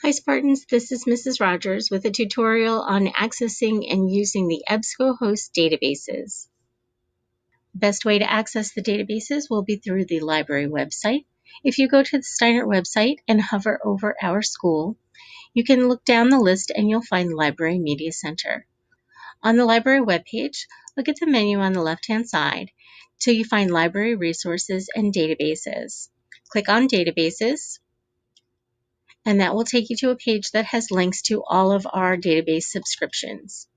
Hi Spartans, this is Mrs. Rogers with a tutorial on accessing and using the EBSCO host databases. The best way to access the databases will be through the library website. If you go to the Steiner website and hover over our school, you can look down the list and you'll find Library Media Center. On the library webpage, look at the menu on the left-hand side till you find Library Resources and Databases. Click on Databases, and that will take you to a page that has links to all of our database subscriptions.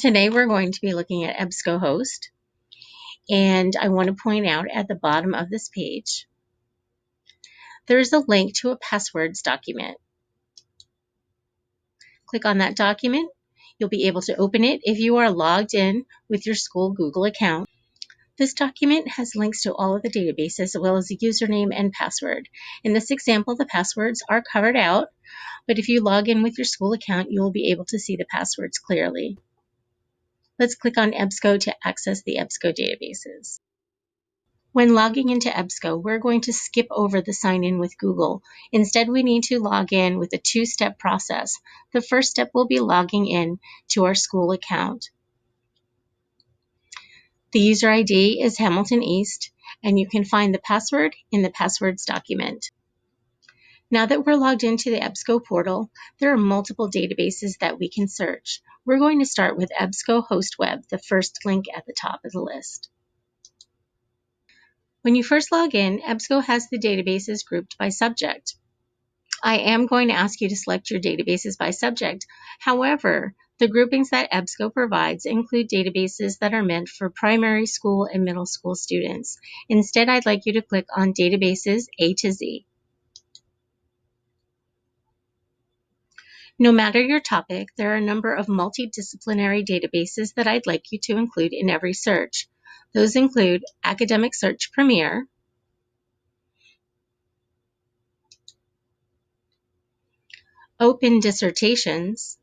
Today we're going to be looking at EBSCO host, and I want to point out at the bottom of this page there's a link to a passwords document. Click on that document. You'll be able to open it if you are logged in with your school Google account. This document has links to all of the databases as well as the username and password. In this example, the passwords are covered out, but if you log in with your school account, you will be able to see the passwords clearly. Let's click on EBSCO to access the EBSCO databases. When logging into EBSCO, we're going to skip over the sign in with Google. Instead, we need to log in with a two-step process. The first step will be logging in to our school account. The user ID is Hamilton East, and you can find the password in the passwords document. Now that we're logged into the EBSCO portal, there are multiple databases that we can search. We're going to start with EBSCO Host Web, the first link at the top of the list. When you first log in, EBSCO has the databases grouped by subject. I am going to ask you to select your databases by subject. However, the groupings that EBSCO provides include databases that are meant for primary school and middle school students. Instead, I'd like you to click on Databases A to Z. No matter your topic, there are a number of multidisciplinary databases that I'd like you to include in every search. Those include Academic Search Premier, Open Dissertations,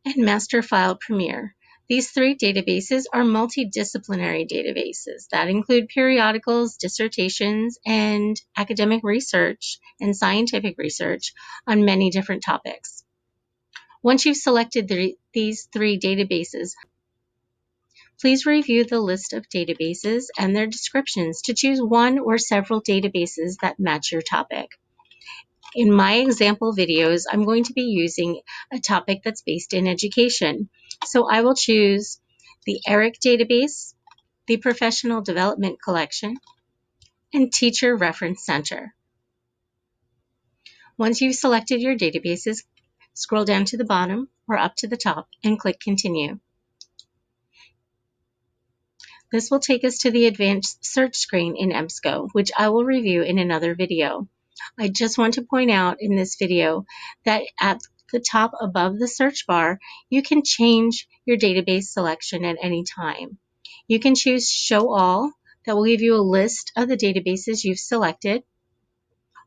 and Master File Premier. These three databases are multidisciplinary databases that include periodicals, dissertations, and academic research and scientific research on many different topics. Once you've selected these three databases, please review the list of databases and their descriptions to choose one or several databases that match your topic. In my example videos, I'm going to be using a topic that's based in education. So I will choose the ERIC database, the Professional Development Collection, and Teacher Reference Center. Once you've selected your databases, scroll down to the bottom or up to the top and click Continue. This will take us to the advanced search screen in EBSCO, which I will review in another video. I just want to point out in this video that at the top above the search bar, you can change your database selection at any time. You can choose Show All, that will give you a list of the databases you've selected,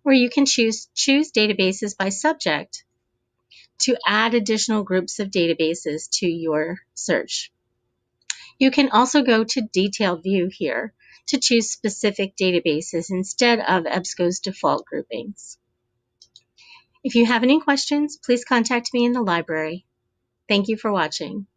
or you can choose Databases by Subject to add additional groups of databases to your search. You can also go to Detailed View here to choose specific databases instead of EBSCO's default groupings. If you have any questions, please contact me in the library. Thank you for watching.